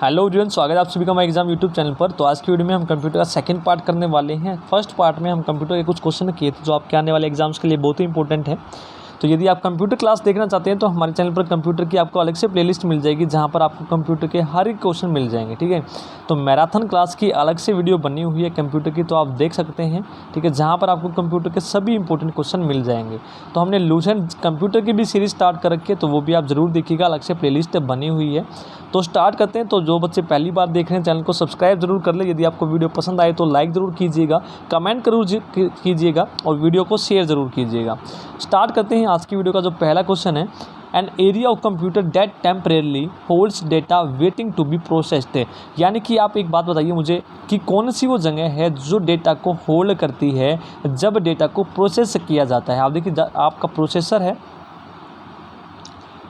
Hello everyone, स्वागत है आप सभी का हमारे एग्जाम यूट्यूब चैनल पर। तो आज की वीडियो में हम कंप्यूटर का सेकंड पार्ट करने वाले हैं। फर्स्ट पार्ट में हम कंप्यूटर के कुछ क्वेश्चन किए थे जो आपके आने वाले एग्जाम्स के लिए बहुत ही इंपॉर्टेंट है। तो यदि आप कंप्यूटर क्लास देखना चाहते हैं तो हमारे चैनल पर कंप्यूटर की आपको अलग से प्लेलिस्ट मिल जाएगी जहाँ पर आपको कंप्यूटर के हर एक क्वेश्चन मिल जाएंगे। ठीक है, तो मैराथन क्लास की अलग से वीडियो बनी हुई है कंप्यूटर की, तो आप देख सकते हैं। ठीक है, जहाँ पर आपको कंप्यूटर के सभी इंपॉर्टेंट क्वेश्चन मिल जाएंगे। तो हमने लूसेंट कंप्यूटर की भी सीरीज स्टार्ट कर रखी है, तो वो भी आप ज़रूर देखिएगा, अलग से प्लेलिस्ट बनी हुई है। तो स्टार्ट करते हैं। तो जो बच्चे पहली बार देख रहे हैं चैनल को सब्सक्राइब जरूर कर ले। यदि आपको वीडियो पसंद आए तो लाइक ज़रूर कीजिएगा, कमेंट जरूर कीजिएगा और वीडियो को शेयर ज़रूर कीजिएगा। स्टार्ट करते हैं। आज की वीडियो का जो पहला क्वेश्चन है, an area of computer that temporarily holds data waiting to be processed है। यानी कि आप एक बात बताइए मुझे कि कौन सी वो जगह है जो डेटा को होल्ड करती है जब डेटा को प्रोसेस किया जाता है। आप देखिए, आपका प्रोसेसर है,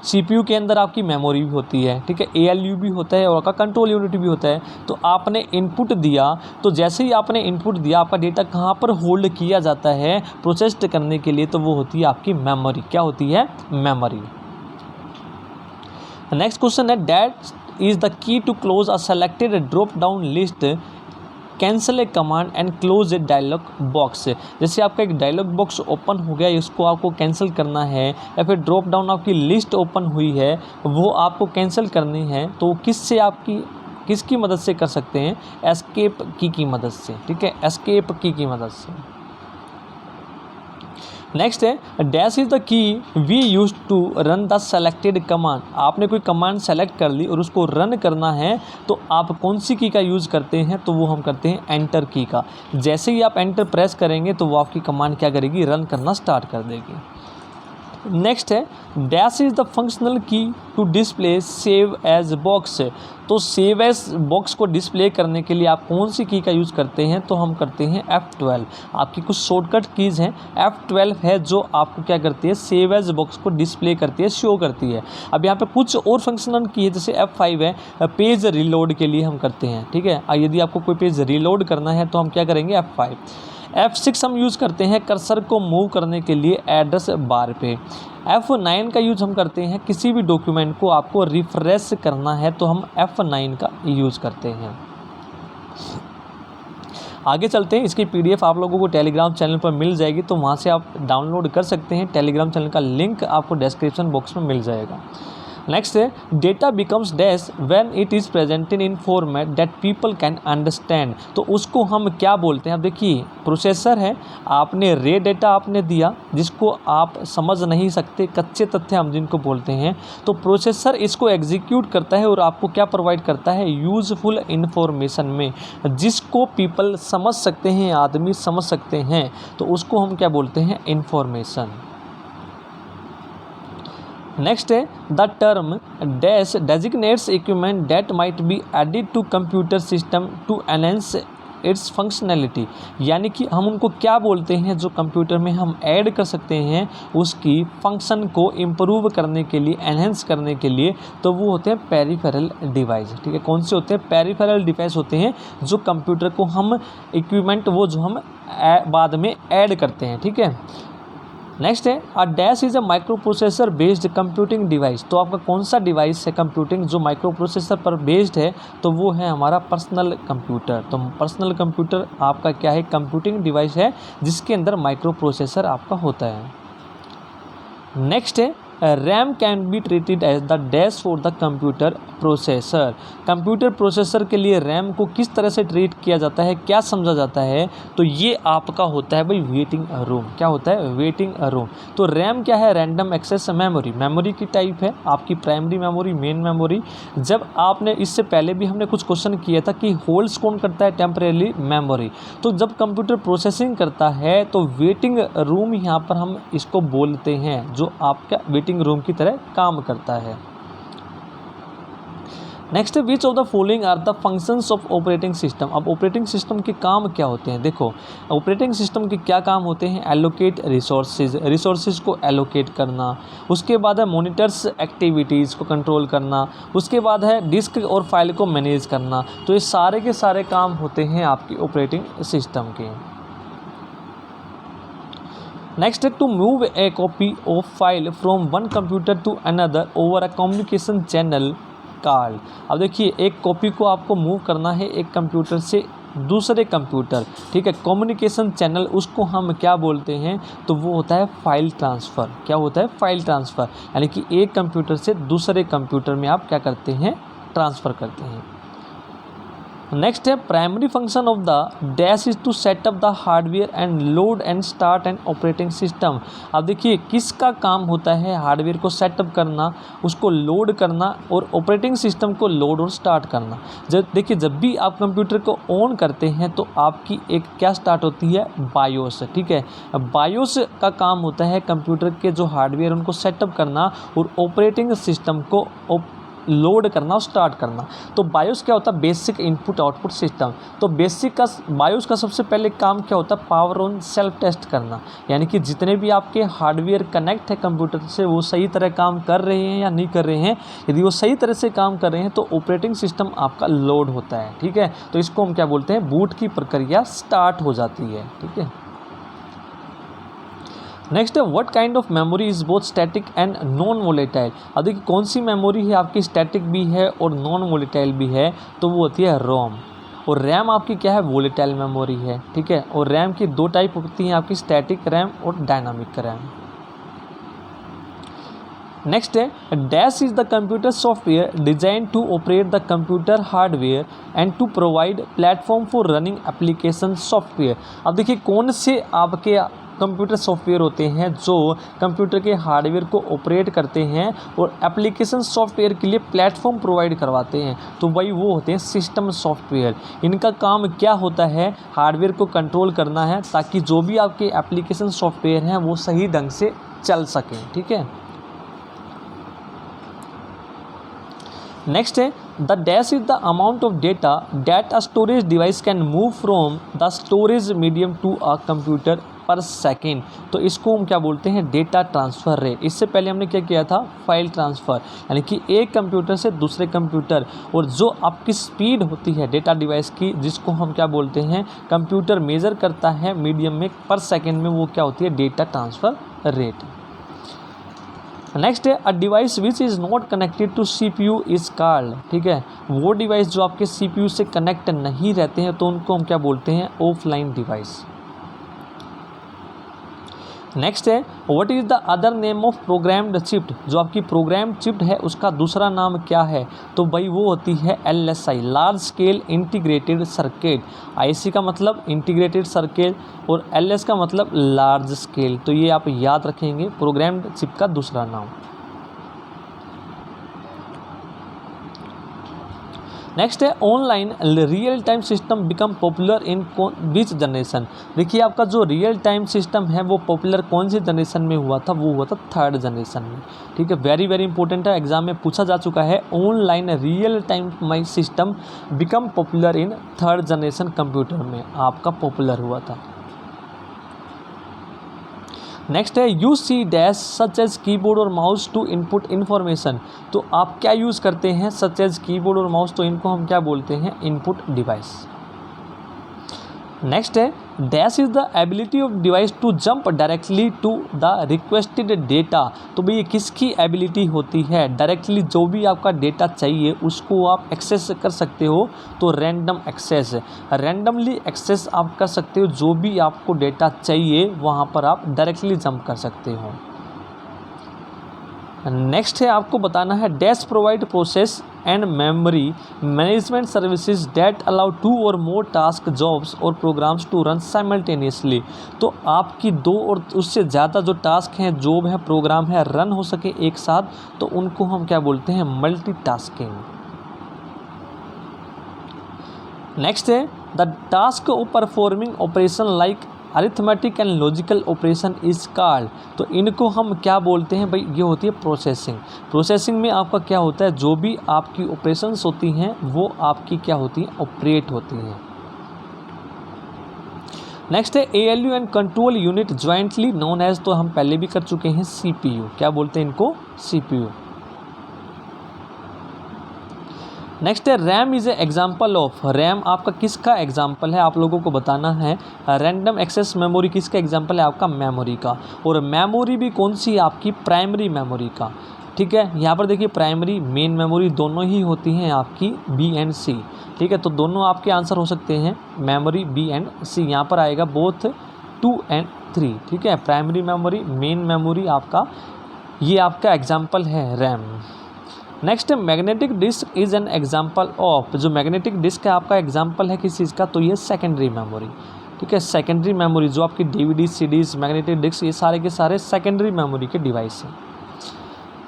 सीपीयू के अंदर आपकी मेमोरी भी होती है, ठीक है, एएलयू भी होता है और आपका कंट्रोल यूनिट भी होता है। तो आपने इनपुट दिया, तो जैसे ही आपने इनपुट दिया आपका डेटा कहाँ पर होल्ड किया जाता है प्रोसेस्ड करने के लिए, तो वो होती है आपकी मेमोरी। क्या होती है? मेमोरी। नेक्स्ट क्वेश्चन है, that is the key to close a selected drop down list, cancel a command and close a dialog box. जैसे आपका एक डायलॉग बॉक्स ओपन हो गया, इसको आपको कैंसिल करना है, या फिर ड्रॉप डाउन आपकी लिस्ट ओपन हुई है वो आपको कैंसिल करनी है, तो किसकी मदद से कर सकते हैं? एस्केप की मदद से। ठीक है, एस्केप की मदद से। नेक्स्ट है, dash is the key we use to run the selected command. आपने कोई कमांड सेलेक्ट कर ली और उसको रन करना है, तो आप कौन सी की का यूज़ करते हैं? तो वो हम करते हैं एंटर की का। जैसे ही आप एंटर प्रेस करेंगे तो वो आपकी कमांड क्या करेगी? रन करना स्टार्ट कर देगी। नेक्स्ट है, dash is the functional key to display save as box. तो सेव एज बॉक्स को डिस्प्ले करने के लिए आप कौन सी की का यूज़ करते हैं? तो हम करते हैं F12। आपकी कुछ शॉर्टकट कीज़ हैं, F12 है जो आपको क्या करती है? सेव एज बॉक्स को डिस्प्ले करती है, शो करती है। अब यहाँ पे कुछ और फंक्शनल की है, जैसे F5 है, पेज रीलोड के लिए हम करते हैं। ठीक है, यदि आपको कोई पेज रीलोड करना है तो हम क्या करेंगे? F5। F6 हम यूज़ करते हैं कर्सर को मूव करने के लिए एड्रेस बार पे। F9 का यूज़ हम करते हैं किसी भी डॉक्यूमेंट को आपको रिफ्रेश करना है, तो हम F9 का यूज़ करते हैं। आगे चलते हैं। इसकी PDF आप लोगों को टेलीग्राम चैनल पर मिल जाएगी, तो वहाँ से आप डाउनलोड कर सकते हैं। टेलीग्राम चैनल का लिंक आपको डिस्क्रिप्शन बॉक्स में मिल जाएगा। नेक्स्ट है, data becomes dash when it is presented in format that people can understand. तो उसको हम क्या बोलते हैं? अब देखिए, प्रोसेसर है, आपने रे डेटा आपने दिया जिसको आप समझ नहीं सकते, कच्चे तथ्य हम जिनको बोलते हैं, तो प्रोसेसर इसको एग्जीक्यूट करता है और आपको क्या प्रोवाइड करता है? यूज़फुल इन्फॉर्मेशन में, जिसको पीपल समझ सकते हैं, आदमी समझ सकते हैं, तो उसको हम क्या बोलते हैं? इन्फॉर्मेशन। नेक्स्ट है, the term dash designates equipment that might be added to computer system to enhance its functionality. यानी कि हम उनको क्या बोलते हैं जो कंप्यूटर में हम ऐड कर सकते हैं उसकी फंक्शन को इम्प्रूव करने के लिए, एनहेंस करने के लिए, तो वो होते हैं पेरिफेरल डिवाइस। ठीक है, कौन से होते हैं? पेरिफेरल डिवाइस होते हैं जो कंप्यूटर को हम इक्विपमेंट वो जो हम बाद में ऐड करते हैं। ठीक है, नेक्स्ट है, a dash is a micro processor based computing device. तो आपका कौन सा डिवाइस है कंप्यूटिंग जो माइक्रो प्रोसेसर पर बेस्ड है? तो वो है हमारा पर्सनल कंप्यूटर। तो पर्सनल कंप्यूटर आपका क्या है? कंप्यूटिंग डिवाइस है जिसके अंदर माइक्रो प्रोसेसर आपका होता है। नेक्स्ट है, RAM can be treated as the dash for the computer processor. Computer processor के लिए रैम को किस तरह से ट्रीट किया जाता है, क्या समझा जाता है? तो ये आपका होता है भाई वेटिंग रूम। क्या होता है? Waiting room. तो रैम क्या है? Random access memory. मेमोरी की टाइप है आपकी प्राइमरी मेमोरी, मेन मेमोरी। जब आपने इससे पहले भी हमने कुछ क्वेश्चन किया था कि होल्ड्स कौन करता है? Temporary memory. तो जब कंप्यूटर प्रोसेसिंग करता है तो वेटिंग रूम यहाँ पर हम इसको बोलते हैं, जो आपका वेटिंग रूम की तरह काम करता है। Next, which of the following are the functions of operating system. अब ऑपरेटिंग सिस्टम के काम क्या होते हैं? देखो, ऑपरेटिंग सिस्टम के क्या काम होते हैं? एलोकेट रिसोर्सेज को एलोकेट करना, उसके बाद है मॉनिटर्स एक्टिविटीज़ को कंट्रोल करना, उसके बाद है डिस्क और फाइल को मैनेज करना। तो ये सारे के सारे काम होते हैं आपकी ऑपरेटिंग सिस्टम के। नेक्स्ट है, to move a copy of file from one computer to another over a communication channel called. अब देखिए एक कॉपी को आपको मूव करना है एक कंप्यूटर से दूसरे कंप्यूटर, ठीक है, कम्युनिकेशन चैनल, उसको हम क्या बोलते हैं, तो वो होता है फाइल ट्रांसफ़र। क्या होता है? फाइल ट्रांसफ़र, यानी कि एक कंप्यूटर से दूसरे कंप्यूटर में आप क्या करते हैं, ट्रांसफ़र करते हैं। नेक्स्ट है primary function of the dash is to set up the hardware and load and start and operating system. अब देखिए किसका काम होता है, हार्डवेयर को सेटअप करना, उसको लोड करना और ऑपरेटिंग सिस्टम को लोड और स्टार्ट करना। जब भी आप कंप्यूटर को ऑन करते हैं तो आपकी एक क्या स्टार्ट होती है, बायोस, ठीक है। बायोस का काम होता है कंप्यूटर के जो हार्डवेयर उनको सेटअप करना और ऑपरेटिंग सिस्टम को लोड करना और स्टार्ट करना। तो बायोस क्या होता है, बेसिक इनपुट आउटपुट सिस्टम। तो बायोस का सबसे पहले काम क्या होता है, पावर ऑन सेल्फ टेस्ट करना, यानी कि जितने भी आपके हार्डवेयर कनेक्ट है कंप्यूटर से वो सही तरह काम कर रहे हैं या नहीं कर रहे हैं। यदि वो सही तरह से काम कर रहे हैं तो ऑपरेटिंग सिस्टम आपका लोड होता है, ठीक है। तो इसको हम क्या बोलते हैं, बूट की प्रक्रिया स्टार्ट हो जाती है, ठीक है। नेक्स्ट है what kind of memory is both static and non volatile. अब देखिए कौन सी मेमोरी है आपकी स्टैटिक भी है और नॉन वोलेटाइल भी है, तो वो होती है रोम। और रैम आपकी क्या है, वोलेटाइल मेमोरी है, ठीक है। और रैम की दो टाइप होती हैं आपकी, स्टैटिक रैम और डायनामिक रैम। नेक्स्ट है dash is the computer software design to operate the computer hardware and to provide platform for running application software. अब देखिए कौन से आपके कंप्यूटर सॉफ्टवेयर होते हैं जो कंप्यूटर के हार्डवेयर को ऑपरेट करते हैं और एप्लीकेशन सॉफ्टवेयर के लिए प्लेटफॉर्म प्रोवाइड करवाते हैं, तो वही वो होते हैं सिस्टम सॉफ्टवेयर। इनका काम क्या होता है, हार्डवेयर को कंट्रोल करना है ताकि जो भी आपके एप्लीकेशन सॉफ्टवेयर हैं वो सही ढंग से चल सकें, ठीक है। नेक्स्ट है the dash is the amount of data that a storage device can move from the storage medium to a computer per second. तो इसको हम क्या बोलते हैं, डेटा ट्रांसफ़र रेट। इससे पहले हमने क्या किया था, फाइल ट्रांसफ़र, यानी कि एक कंप्यूटर से दूसरे कंप्यूटर, और जो आपकी स्पीड होती है डेटा डिवाइस की, जिसको हम क्या बोलते हैं, कंप्यूटर मेज़र करता है मीडियम में पर सेकेंड में, वो क्या होती है, डेटा ट्रांसफ़र रेट। नेक्स्ट है a device which is not connected to CPU is called, ठीक है। वो डिवाइस जो आपके CPU से कनेक्ट नहीं रहते हैं तो उनको हम क्या बोलते हैं, ऑफलाइन डिवाइस। नेक्स्ट है what is the other name of programmed chip. जो आपकी प्रोग्राम चिप है उसका दूसरा नाम क्या है, तो भाई वो होती है LSI, large scale integrated circuit. IC का मतलब इंटीग्रेटेड सर्किट और LS का मतलब लार्ज स्केल। तो ये आप याद रखेंगे, प्रोग्राम्ड चिप का दूसरा नाम। नेक्स्ट है online real time system become popular इन विच जनरेशन। देखिए आपका जो रियल टाइम सिस्टम है वो पॉपुलर कौन सी जनरेशन में हुआ था, वो हुआ था थर्ड जनरेशन में, ठीक है। वेरी वेरी इंपॉर्टेंट है, एग्जाम में पूछा जा चुका है। Online real time my system become popular in third generation computer में आपका पॉपुलर हुआ था। नेक्स्ट है use see dash such as keyboard और माउस टू इनपुट इन्फॉर्मेशन। तो आप क्या यूज़ करते हैं, सच एज कीबोर्ड और माउस, तो इनको हम क्या बोलते हैं, इनपुट डिवाइस। नेक्स्ट है dash is the ability of device to jump directly to the requested data. तो भाई ये किसकी एबिलिटी होती है, डायरेक्टली जो भी आपका डेटा चाहिए उसको आप एक्सेस कर सकते हो, तो रैंडम एक्सेस, रैंडमली एक्सेस आप कर सकते हो। जो भी आपको डेटा चाहिए वहाँ पर आप डायरेक्टली जंप कर सकते हो। नेक्स्ट है आपको बताना है dash provide process and memory management services that allow 2 और मोर टास्क, जॉब्स और प्रोग्राम्स टू रन साइमल्टेनियसली। तो आपकी 2 और उससे ज़्यादा जो टास्क हैं, जॉब है, प्रोग्राम है, रन हो सके एक साथ, तो उनको हम क्या बोलते हैं, मल्टीटास्किंग। नेक्स्ट है the task of performing operation like arithmetic and logical operation is called. तो इनको हम क्या बोलते हैं भाई, ये होती है प्रोसेसिंग। प्रोसेसिंग में आपका क्या होता है, जो भी आपकी ऑपरेशंस होती हैं वो आपकी क्या होती हैं, ऑपरेट होती हैं। नेक्स्ट है ALU and control unit jointly known as, तो हम पहले भी कर चुके हैं, CPU। क्या बोलते हैं इनको, CPU। नेक्स्ट है RAM is a example of. RAM आपका किसका एग्जाम्पल है, आप लोगों को बताना है। रैंडम एक्सेस मेमोरी किसका एग्जाम्पल है, आपका मेमोरी का। और मेमोरी भी कौन सी, आपकी प्राइमरी मेमोरी का। ठीक है। यहाँ पर देखिए प्राइमरी मेन मेमोरी दोनों ही होती हैं आपकी बी एंड सी, ठीक है। तो दोनों आपके आंसर हो सकते हैं मेमोरी बी एंड सी, यहाँ पर आएगा बोथ 2 and 3, ठीक है। प्राइमरी मेमोरी मेन मेमोरी आपका ये आपका एग्जाम्पल है RAM. Next magnetic disk is an example of, जो मैग्नेटिक डिस्क है आपका एग्जाम्पल है किस चीज़ का, तो ये सेकेंडरी मेमोरी, ठीक है। सेकेंडरी मेमोरी जो आपकी DVD CDs मैग्नेटिक डिस्क ये सारे के सारे सेकेंडरी मेमोरी के डिवाइस हैं।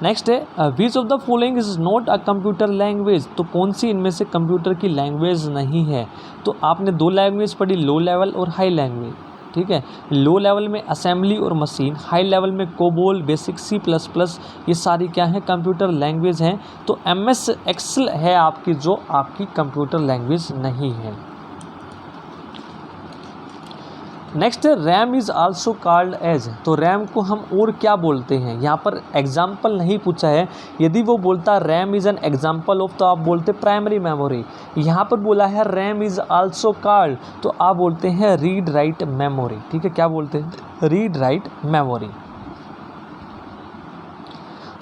नेक्स्ट है which of the following is not a computer language, तो कौन सी इनमें से कंप्यूटर की लैंग्वेज नहीं है। तो आपने दो लैंग्वेज पढ़ी, लो लेवल और हाई लैंग्वेज, ठीक है। लो लेवल में असेंबली और मशीन, हाई लेवल में कोबोल, बेसिक, C++, ये सारी क्या है कंप्यूटर लैंग्वेज हैं। तो MS Excel है आपकी जो आपकी कंप्यूटर लैंग्वेज नहीं है। Next RAM is also called as, तो रैम को हम और क्या बोलते हैं, यहाँ पर एग्जाम्पल नहीं पूछा है। यदि वो बोलता RAM is an example of तो आप बोलते प्राइमरी मेमोरी, यहाँ पर बोला है रैम इज़ आल्सो कॉल्ड तो आप बोलते हैं रीड राइट मेमोरी, ठीक है। क्या बोलते हैं, रीड राइट मेमोरी।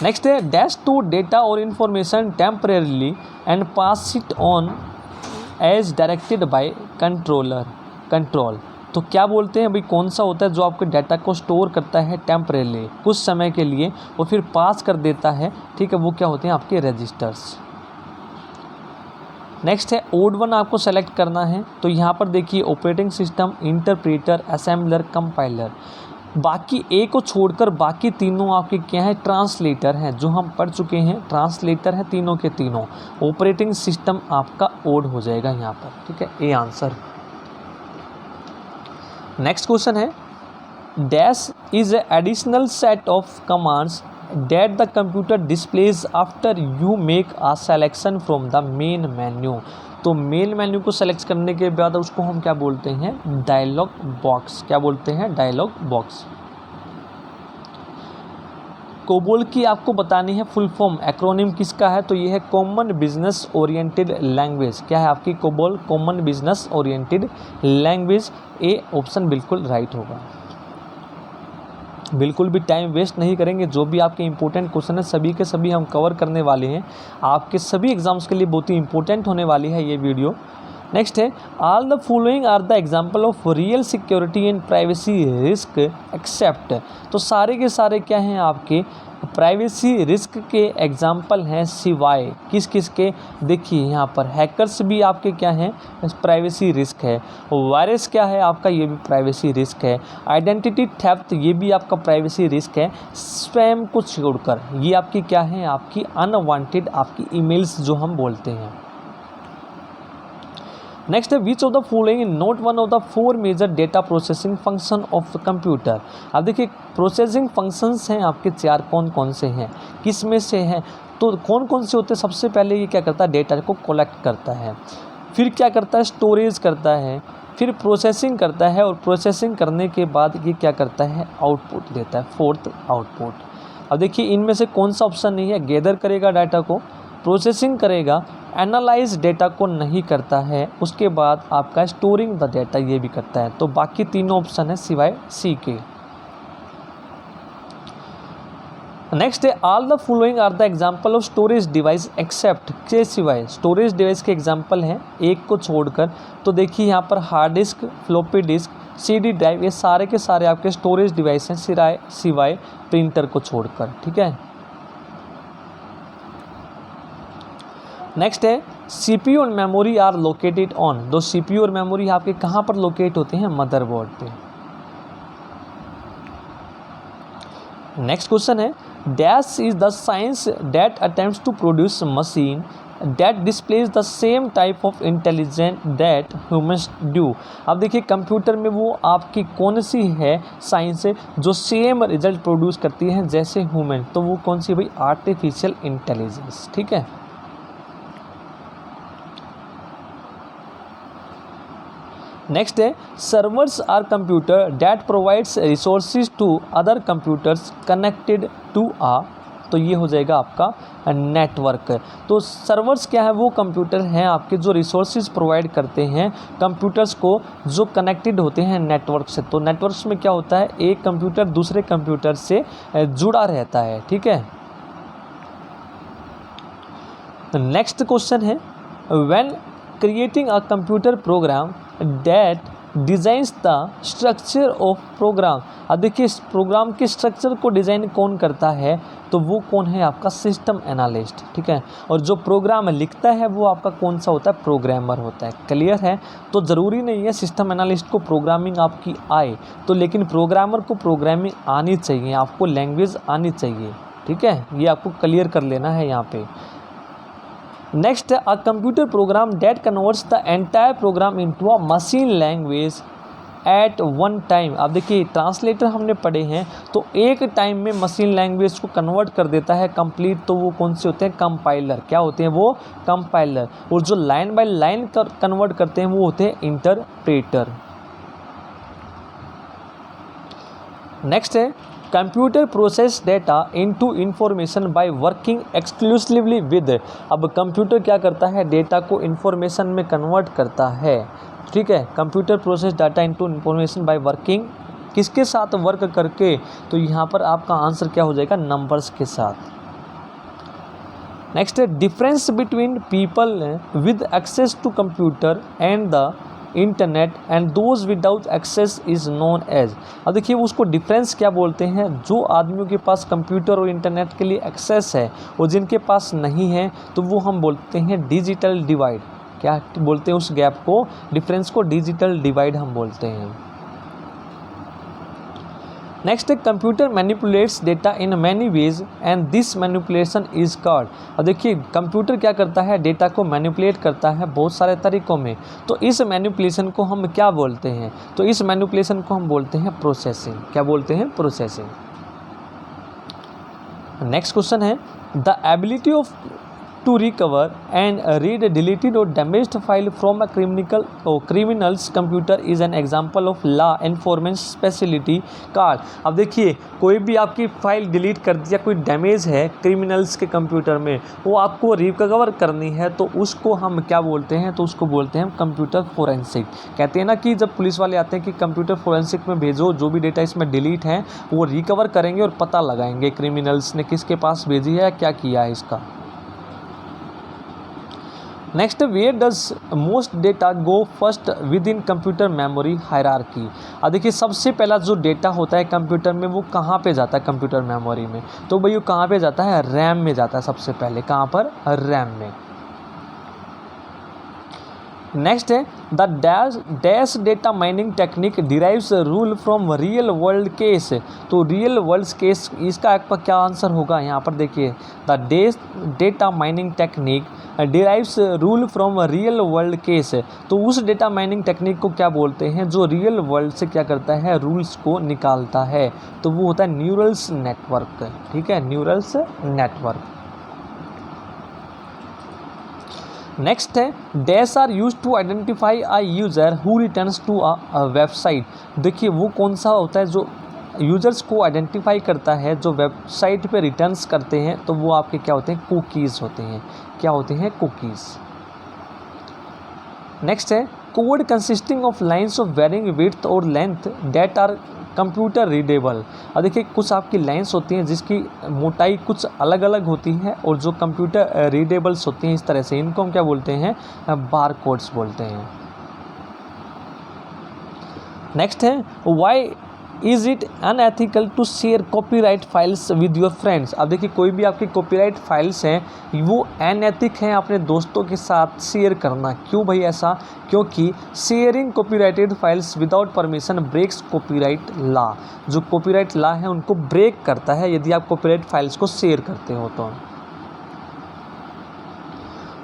नेक्स्ट है डैश टू डेटा और information temporarily and pass it on as directed by control, तो क्या बोलते हैं भाई, कौन सा होता है जो आपके डाटा को स्टोर करता है टेम्परेली कुछ समय के लिए और फिर पास कर देता है, ठीक है। वो क्या होते हैं आपके रजिस्टर्स। नेक्स्ट है ओड वन आपको सेलेक्ट करना है, तो यहाँ पर देखिए operating system, interpreter, assembler, compiler, बाकी ए को छोड़कर बाकी तीनों आपके क्या है ट्रांसलेटर हैं, जो हम पढ़ चुके हैं ट्रांसलेटर हैं तीनों के तीनों। ऑपरेटिंग सिस्टम आपका ओड हो जाएगा यहाँ पर, ठीक है। A answer. नेक्स्ट क्वेश्चन है dash is additional set of commands that the computer displays after you make a selection from the main menu, तो मेन मेन्यू को सेलेक्ट करने के बाद उसको हम क्या बोलते हैं, डायलॉग बॉक्स, क्या बोलते हैं, डायलॉग बॉक्स। कोबोल की आपको बतानी है फुल फॉर्म, एक्रोनिम किसका है, तो ये है कॉमन बिजनेस ओरिएंटेड लैंग्वेज। क्या है आपकी COBOL, common business oriented language. A option बिल्कुल राइट होगा। बिल्कुल भी टाइम वेस्ट नहीं करेंगे, जो भी आपके इंपॉर्टेंट क्वेश्चन है सभी के सभी हम कवर करने वाले हैं। आपके सभी एग्जाम्स के लिए बहुत ही इंपॉर्टेंट होने वाली है ये वीडियो। नेक्स्ट है all the following are the example of real security and privacy risk except, तो सारे के सारे क्या हैं आपके प्राइवेसी रिस्क के एग्जाम्पल हैं सिवाय किस किस के, देखिए यहाँ पर हैकर्स भी आपके क्या हैं प्राइवेसी रिस्क है, वायरस क्या है आपका ये भी प्राइवेसी रिस्क है, आइडेंटिटी थेफ्ट ये भी आपका प्राइवेसी रिस्क है, स्पैम को छोड़कर ये आपकी क्या है आपकी अनवांटेड आपकी ईमेल्स जो हम बोलते हैं। नेक्स्ट है which of the following not one of the 4 major data processing function of computer. अब देखिए प्रोसेसिंग फंक्शंस हैं आपके 4, कौन कौन से हैं, किस में से हैं, तो कौन कौन से होते हैं। सबसे पहले ये क्या करता है, डेटा को कलेक्ट करता है, फिर क्या करता है, स्टोरेज करता है, फिर प्रोसेसिंग करता है और प्रोसेसिंग करने के बाद ये क्या करता है, आउटपुट देता है, 4th आउटपुट। अब देखिए इनमें से कौन सा ऑप्शन नहीं है, गैदर करेगा डाटा को, प्रोसेसिंग करेगा, एनालाइज डेटा को नहीं करता है, उसके बाद आपका स्टोरिंग द डेटा ये भी करता है। तो बाकी तीनों ऑप्शन है सिवाय सी के। नेक्स्ट है all the following are the example of storage device except के सिवाय, स्टोरेज डिवाइस के एग्जाम्पल हैं एक को छोड़कर, तो देखिए यहाँ पर hard disk, floppy disk, CD drive, ये सारे के सारे आपके स्टोरेज डिवाइस हैं सिवाय प्रिंटर को छोड़कर, ठीक है। नेक्स्ट है CPU और मेमोरी आर लोकेटेड ऑन, दो CPU और मेमोरी आपके कहाँ पर लोकेट होते हैं, मदरबोर्ड पे। नेक्स्ट क्वेश्चन है dash is the science that attempts to produce machine that displays the same type of intelligent that humans do. अब देखिए कंप्यूटर में वो आपकी कौन सी है साइंस है जो सेम रिजल्ट प्रोड्यूस करती है जैसे ह्यूमन, तो वो कौन सी भाई, आर्टिफिशियल इंटेलिजेंस, ठीक है। नेक्स्ट है servers are computer that provides resources to other computers connected to ah, तो ये हो जाएगा आपका नेटवर्क। तो सर्वर्स क्या है, वो कंप्यूटर हैं आपके जो रिसोर्सेज प्रोवाइड करते हैं कंप्यूटर्स को जो कनेक्टेड होते हैं नेटवर्क से। तो नेटवर्क्स में क्या होता है, एक कंप्यूटर दूसरे कंप्यूटर से जुड़ा रहता है, ठीक है। नेक्स्ट क्वेश्चन है when creating a computer program that designs the structure of program. अब देखिए इस प्रोग्राम के स्ट्रक्चर को डिज़ाइन कौन करता है, तो वो कौन है आपका सिस्टम एनालिस्ट, ठीक है। और जो प्रोग्राम लिखता है वो आपका कौन सा होता है, प्रोग्रामर होता है। क्लियर है। तो ज़रूरी नहीं है सिस्टम एनालिस्ट को प्रोग्रामिंग आपकी आए, तो लेकिन प्रोग्रामर को प्रोग्रामिंग आनी चाहिए, आपको लैंग्वेज आनी चाहिए, ठीक है। ये आपको क्लियर कर लेना है यहाँ पे। Next, a computer program that converts the entire program into a machine language at one time. अब देखिए ट्रांसलेटर हमने पढ़े हैं, तो एक टाइम में मशीन लैंग्वेज को कन्वर्ट कर देता है कंप्लीट, तो वो कौन से होते हैं, कंपाइलर। क्या होते हैं वो, कंपाइलर। और जो लाइन बाय लाइन कन्वर्ट करते हैं वो होते हैं इंटरप्रेटर। नेक्स्ट है computer process data into information by working exclusively with. अब कंप्यूटर क्या करता है, डेटा को इंफॉर्मेशन में कन्वर्ट करता है, ठीक है। Computer process data into information by working, किसके साथ वर्क करके, तो यहाँ पर आपका आंसर क्या हो जाएगा, नंबर्स के साथ। नेक्स्ट है difference between people with access to computer and the internet and those without access is known as. अब देखिए उसको डिफरेंस क्या बोलते हैं, जो आदमियों के पास कंप्यूटर और इंटरनेट के लिए एक्सेस है और जिनके पास नहीं है, तो वो हम बोलते हैं डिजिटल डिवाइड। क्या बोलते हैं उस गैप को, डिफरेंस को डिजिटल डिवाइड हम बोलते हैं। नेक्स्ट है computer manipulates data in many ways and this manipulation is called. अब देखिए कंप्यूटर क्या करता है, डेटा को मैनिपुलेट करता है बहुत सारे तरीक़ों में, तो इस मैनिपुलेशन को हम क्या बोलते हैं, तो इस मैनिपुलेशन को हम बोलते हैं प्रोसेसिंग। क्या बोलते हैं, प्रोसेसिंग। नेक्स्ट क्वेश्चन है the ability of to recover and read deleted or damaged file from a criminal's computer is an example of law enforcement specialty card। अब देखिए कोई भी आपकी फाइल डिलीट कर दिया, कोई डैमेज है क्रिमिनल्स के कंप्यूटर में, वो आपको रिकवर करनी है, तो उसको हम क्या बोलते हैं, तो उसको बोलते हैं कंप्यूटर फोरेंसिक। कहते हैं ना कि जब पुलिस वाले आते हैं कि कंप्यूटर फोरेंसिक में भेजो, जो भी डेटा इसमें डिलीट है वो रिकवर करेंगे और पता लगाएंगे क्रिमिनल्स ने किसके पास भेजी है, क्या किया है इसका। Next, where does most data go first within computer memory hierarchy. अब देखिए सबसे पहला जो डेटा होता है कंप्यूटर में वो कहाँ पे जाता है, कंप्यूटर मेमोरी में, तो भाई वो कहाँ पे जाता है, रैम में जाता है सबसे पहले। कहाँ पर, रैम में। नेक्स्ट है the dash data mining technique derives rule from real world case. तो रियल वर्ल्ड केस, इसका आपका क्या आंसर होगा, यहाँ पर देखिए the data mining technique derives rule from real world case. तो उस डेटा माइनिंग टेक्निक को क्या बोलते हैं, जो रियल वर्ल्ड से क्या करता है, रूल्स को निकालता है, तो वो होता है न्यूरल्स नेटवर्क, ठीक है, न्यूरल्स नेटवर्क। नेक्स्ट है dash are use to identify a user who returns to a website. देखिए वो कौन सा होता है जो यूज़र्स को आइडेंटिफाई करता है, जो वेबसाइट पे रिटर्न्स करते हैं, तो वो आपके क्या होते हैं, कुकीज़ होते हैं। क्या होते हैं, कुकीज़। नेक्स्ट है code consisting of lines of varying width और length that are computer readable. अब देखिए कुछ आपकी लाइन्स होती हैं जिसकी मोटाई कुछ अलग अलग होती है और जो कंप्यूटर रीडेबल्स होती हैं इस तरह से, इनको हम क्या बोलते हैं, बार कोड्स बोलते हैं। नेक्स्ट है why is it unethical to share copyright files with your friends. अब देखिए कोई भी आपकी कॉपीराइट फाइल्स हैं वो अनएथिक हैं अपने दोस्तों के साथ शेयर करना। क्यों भाई ऐसा, क्योंकि sharing copyrighted files without permission breaks copyright law. जो कॉपीराइट लॉ है उनको ब्रेक करता है यदि आप कॉपीराइट फाइल्स को शेयर करते हो तो।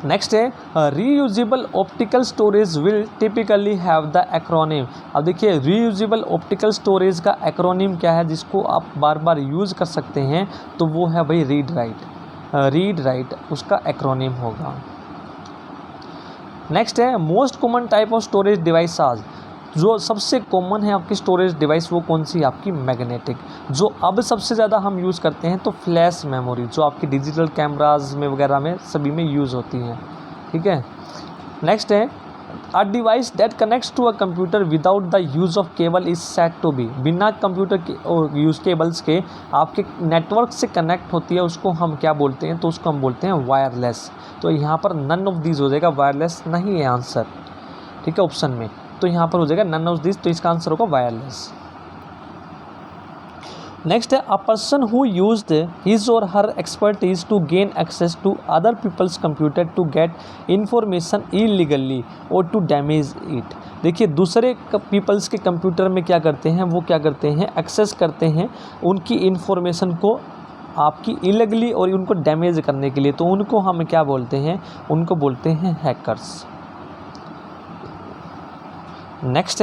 नेक्स्ट है reusable optical storage will typically have the acronym. अब देखिए रीयूजेबल ऑप्टिकल स्टोरेज का एक्रोनिम क्या है जिसको आप बार बार यूज़ कर सकते हैं, तो वो है भाई रीड राइट उसका एक्रोनिम होगा। नेक्स्ट है most common type of storage device आज, जो सबसे कॉमन है आपकी स्टोरेज डिवाइस वो कौन सी, आपकी मैग्नेटिक। जो अब सबसे ज़्यादा हम यूज़ करते हैं तो फ्लैश मेमोरी, जो आपकी डिजिटल कैमराज में वगैरह में सभी में यूज़ होती हैं, ठीक है। नेक्स्ट है a device that connects to a computer without the use of cable is said to be, बिना कंप्यूटर के और यूज़ केबल्स के आपके नेटवर्क से कनेक्ट होती है, उसको हम क्या बोलते हैं, तो उसको हम बोलते हैं वायरलेस। तो यहाँ पर नन ऑफ दीज हो जाएगा, वायरलेस नहीं है आंसर, ठीक है, ऑप्शन में। तो यहाँ पर हो जाएगा नन ऑफ दीज, तो इसका आंसर होगा वायरलेस। नेक्स्ट है, a person who used his or her expertise to gain access to other people's computer to get information illegally or to damage it. देखिए, दूसरे पीपल्स के कंप्यूटर में क्या करते हैं, वो क्या करते हैं, एक्सेस करते हैं उनकी इंफॉर्मेशन को आपकी इलीगली और उनको डैमेज करने के लिए, तो उनको हम क्या बोलते हैं, उनको बोलते हैं हैकर्स। नेक्स्ट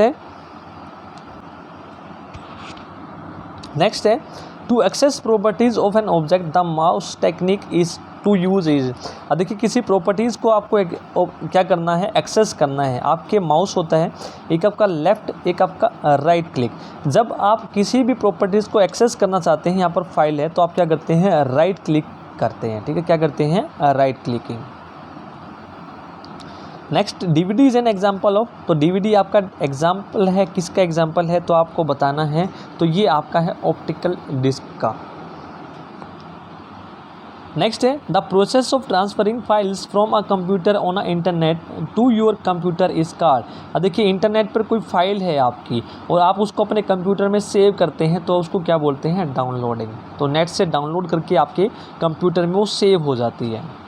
है to access properties of an object the mouse technique is to use is. अब देखिए, किसी प्रॉपर्टीज़ को आपको क्या करना है, एक्सेस करना है। आपके माउस होता है, एक आपका लेफ़्ट, एक आपका राइट क्लिक। जब आप किसी भी प्रॉपर्टीज़ को एक्सेस करना चाहते हैं, यहाँ पर फाइल है, तो आप क्या करते हैं, राइट क्लिक करते हैं, ठीक है, क्या करते हैं, right clicking. Next, DVD is an example of, तो डीवीडी आपका एग्जाम्पल है, किसका एग्जाम्पल है, तो आपको बताना है, तो ये आपका है ऑप्टिकल डिस्क का। नेक्स्ट है, the process of transferring files from a computer on a internet to your computer is called. अब देखिए, इंटरनेट पर कोई फाइल है आपकी और आप उसको अपने कंप्यूटर में सेव करते हैं, तो उसको क्या बोलते हैं, डाउनलोडिंग। तो नेट से डाउनलोड करके आपके कंप्यूटर में वो सेव हो जाती है।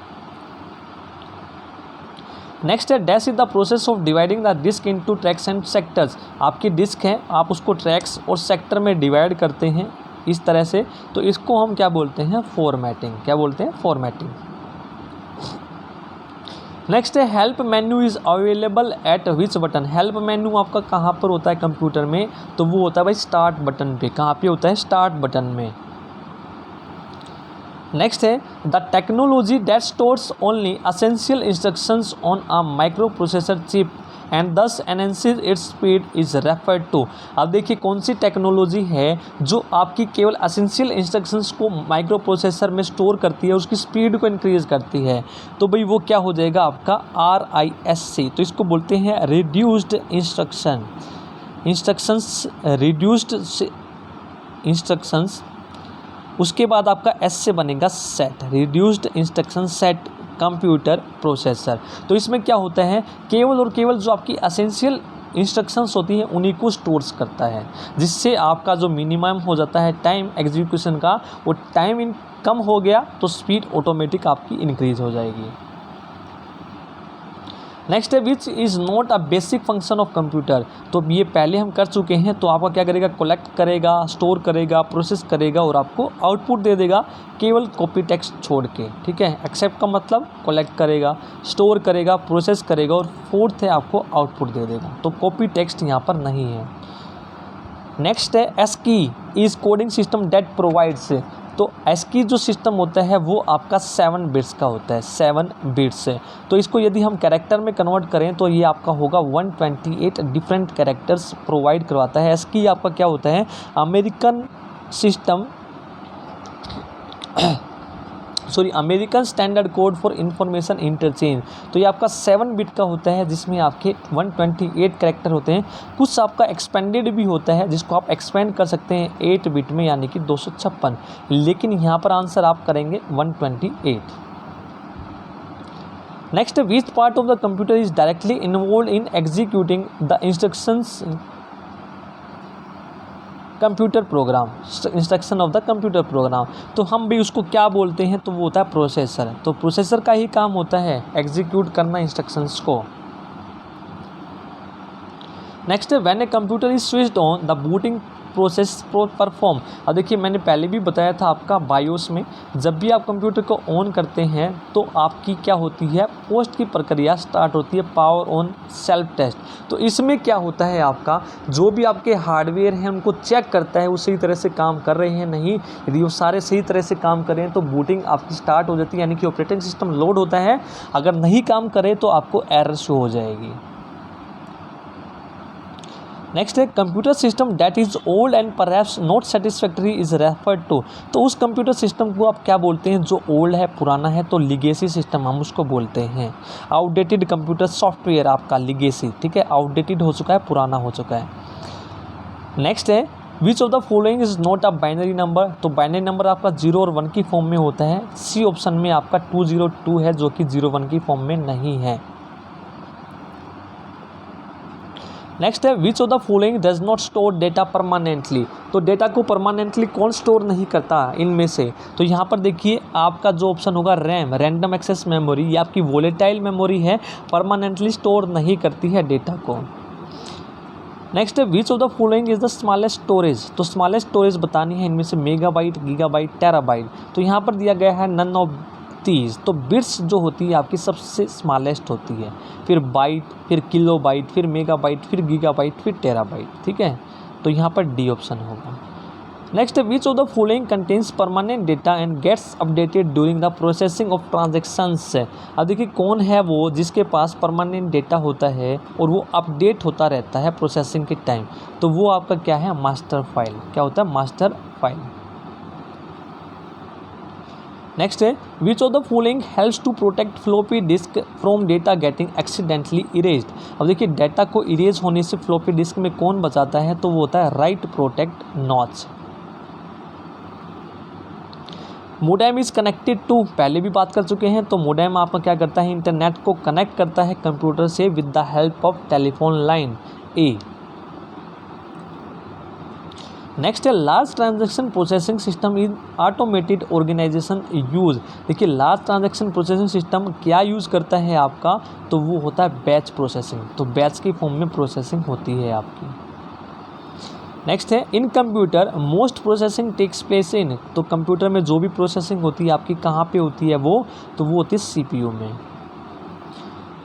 नेक्स्ट है, dash is the process of dividing the disk into tracks and sectors. आपकी डिस्क है, आप उसको ट्रैक्स और सेक्टर में डिवाइड करते हैं इस तरह से, तो इसको हम क्या बोलते हैं, फॉर्मेटिंग। क्या बोलते हैं, फॉर्मेटिंग। नेक्स्ट है, help menu is available at which button. Help menu आपका कहाँ पर होता है कंप्यूटर में, तो वो होता है भाई स्टार्ट बटन पे। कहाँ पे होता है, स्टार्ट बटन में। नेक्स्ट है, the technology that stores only essential instructions on a microprocessor chip and thus enhances its speed is referred to. अब देखिए, कौन सी टेक्नोलॉजी है जो आपकी केवल असेंशियल इंस्ट्रक्शंस को माइक्रो प्रोसेसर में स्टोर करती है, उसकी स्पीड को इंक्रीज करती है, तो भाई वो क्या हो जाएगा आपका RISC। तो इसको बोलते हैं रिड्यूस्ड इंस्ट्रक्शंस। उसके बाद आपका S से बनेगा set, reduced instruction set computer processor. तो इसमें क्या होता है, केवल और केवल जो आपकी असेंशियल इंस्ट्रक्शंस होती हैं उन्हीं को स्टोर्स करता है, जिससे आपका जो मिनिमम हो जाता है टाइम एग्जीक्यूशन का, वो टाइम कम हो गया तो स्पीड ऑटोमेटिक आपकी इंक्रीज हो जाएगी। नेक्स्ट है, विच is not a basic function of computer. तो ये पहले हम कर चुके हैं, तो आपका क्या करेगा, कलेक्ट करेगा, स्टोर करेगा, प्रोसेस करेगा और आपको आउटपुट दे देगा, केवल कॉपी टेक्स्ट छोड़ के, ठीक है। एक्सेप्ट का मतलब कलेक्ट करेगा, स्टोर करेगा, प्रोसेस करेगा और फोर्थ है आपको आउटपुट दे देगा। तो कॉपी टेक्स्ट यहाँ पर नहीं है। नेक्स्ट है, ASCII is coding system that provides. तो ASCII जो सिस्टम होता है वो आपका 7 बिट्स का होता है, 7 बिट्स से। तो इसको यदि हम कैरेक्टर में कन्वर्ट करें तो ये आपका होगा 128 डिफरेंट कैरेक्टर्स प्रोवाइड करवाता है। ASCII आपका क्या होता है, American standard code for information interchange. तो ये आपका 7 बिट का होता है, जिसमें आपके 128 कैरेक्टर होते हैं। कुछ आपका एक्सपेंडेड भी होता है, जिसको आप एक्सपेंड कर सकते हैं 8 बिट में, यानी कि 256, लेकिन यहाँ पर आंसर आप करेंगे 128। Next, which part of the computer is directly involve in executing the instructions computer program, instruction of the computer program. तो हम भी उसको क्या बोलते हैं, तो वो होता है प्रोसेसर। तो प्रोसेसर का ही काम होता है एग्जीक्यूट करना इंस्ट्रक्शंस को। Next, when a computer is switched on the booting process perform. अब देखिए, मैंने पहले भी बताया था आपका बायोस में, जब भी आप कंप्यूटर को ऑन करते हैं तो आपकी क्या होती है, पोस्ट की प्रक्रिया स्टार्ट होती है, पावर ऑन सेल्फ टेस्ट। तो इसमें क्या होता है, आपका जो भी आपके हार्डवेयर हैं उनको चेक करता है वो सही तरह से काम कर रहे हैं नहीं। यदि वो सारे सही तरह से काम करें तो बूटिंग आपकी स्टार्ट हो जाती है, यानी कि ऑपरेटिंग सिस्टम लोड होता है। अगर नहीं काम करे तो आपको एरर शो हो जाएगी। नेक्स्ट है computer system that is old and perhaps not satisfactory is referred to. तो उस कंप्यूटर सिस्टम को आप क्या बोलते हैं, जो ओल्ड है, पुराना है, तो लिगेसी सिस्टम हम उसको बोलते हैं। आउटडेटेड कंप्यूटर सॉफ्टवेयर आपका लिगेसी, ठीक है, आउटडेटेड हो चुका है, पुराना हो चुका है। नेक्स्ट है which of the following is not a binary number. तो बाइनरी नंबर आपका 0 और 1 की फॉर्म में होता है। सी ऑप्शन में आपका 202 है जो कि 01 की फॉर्म में नहीं है। नेक्स्ट है which of the following does not store data permanently. तो डेटा को परमानेंटली कौन स्टोर नहीं करता इनमें से। तो यहाँ पर देखिए आपका जो ऑप्शन होगा रैम, रैंडम एक्सेस मेमोरी, ये आपकी वोलेटाइल मेमोरी है, परमानेंटली स्टोर नहीं करती है डेटा को। नेक्स्ट है which of the following is the smallest storage. तो स्मॉलेस्ट स्टोरेज बतानी है इनमें से मेगाबाइट, गीगाबाइट, टेराबाइट। तो यहाँ पर दिया गया है नन ऑफ दीज। तो बिट्स जो होती है आपकी सबसे स्मॉलेस्ट होती है, फिर बाइट, फिर किलोबाइट, फिर मेगाबाइट, फिर गीगाबाइट, फिर टेराबाइट, ठीक है। तो यहाँ पर डी ऑप्शन होगा। Next which of the following contains permanent data and gets updated during the processing of transactions. अब देखिए कौन है वो जिसके पास परमानेंट डेटा होता है और वो अपडेट होता रहता है प्रोसेसिंग के टाइम। तो वो आपका क्या है, मास्टर फाइल। क्या होता है, मास्टर फाइल। नेक्स्ट है which of the following helps to protect floppy disk from data getting accidentally erased. अब देखिए डाटा को इरेज होने से फ्लॉपी डिस्क में कौन बचाता है, तो वो होता है write protect notch. Modem is connected to, पहले भी बात कर चुके हैं। तो मोडेम आपका क्या करता है, इंटरनेट को कनेक्ट करता है कंप्यूटर से with the help of telephone line. A. Next है large transaction processing system is automated organisation use. देखिए लार्ज ट्रांजैक्शन प्रोसेसिंग सिस्टम क्या यूज़ करता है आपका, तो वो होता है बैच प्रोसेसिंग। तो बैच की फॉर्म में प्रोसेसिंग होती है आपकी। नेक्स्ट है in computer most processing takes place in. तो कंप्यूटर में जो भी प्रोसेसिंग होती है आपकी कहाँ पे होती है वो, तो वो होती है सीपीयू में।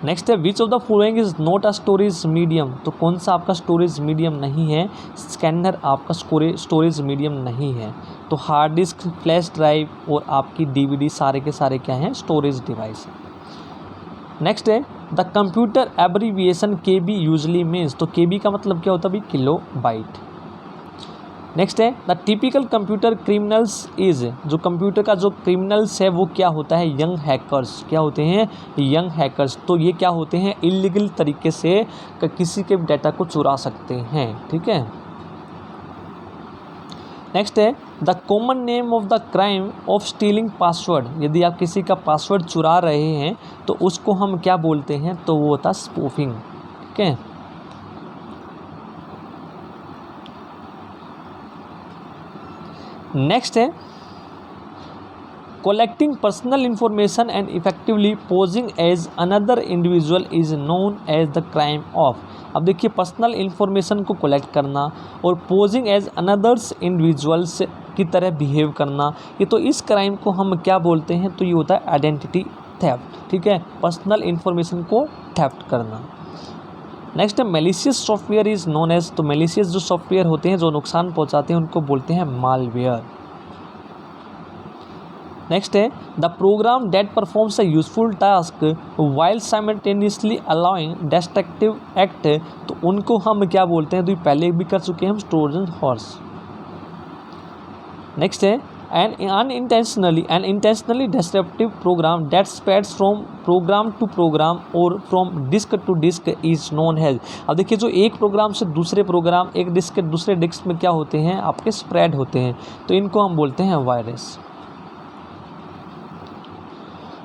नेक्स्ट है which of the following is not a storage medium. तो कौन सा आपका स्टोरेज मीडियम नहीं है, स्कैनर आपका स्टोरेज मीडियम नहीं है। तो हार्ड डिस्क, फ्लैश ड्राइव और आपकी डीवीडी सारे के सारे क्या हैं, स्टोरेज डिवाइस। नेक्स्ट है the computer abbreviation KB usually means. तो केबी का मतलब क्या होता है भाई, किलो बाइट। नेक्स्ट है the typical computer criminals is. जो कंप्यूटर का जो क्रिमिनल्स है वो क्या होता है, यंग हैकर्स। क्या होते हैं, यंग हैकर्स। तो ये क्या होते हैं, इलीगल तरीके से किसी के डाटा को चुरा सकते हैं, ठीक है। नेक्स्ट है the common name of the crime of stealing password. यदि आप किसी का पासवर्ड चुरा रहे हैं तो उसको हम क्या बोलते हैं, तो वो होता है स्पूफिंग, ठीक है। नेक्स्ट है collecting personal information and effectively posing as another individual is known as the crime of. अब देखिए पर्सनल इंफॉर्मेशन को कलेक्ट करना और पोजिंग एज अनदर्स इंडिविजुअल्स की तरह बिहेव करना, ये तो इस क्राइम को हम क्या बोलते हैं, तो ये होता है आइडेंटिटी थेफ्ट, ठीक है, पर्सनल इंफॉर्मेशन को थेफ्ट करना। नेक्स्ट है malicious software is known as. तो मेलिशियस जो सॉफ्टवेयर होते हैं जो नुकसान पहुंचाते हैं उनको बोलते हैं मालवेयर। नेक्स्ट है the program that performs a useful task while simultaneously allowing destructive act. तो उनको हम क्या बोलते हैं, तो पहले भी कर चुके हैं हम, ट्रोजन हॉर्स। नेक्स्ट है an intentionally disruptive program that spreads from program to program or from disk to disk is known as। अब देखिए जो एक प्रोग्राम से दूसरे प्रोग्राम, एक डिस्क के दूसरे डिस्क में क्या होते हैं, आपके स्प्रेड होते हैं, तो इनको हम बोलते हैं वायरस।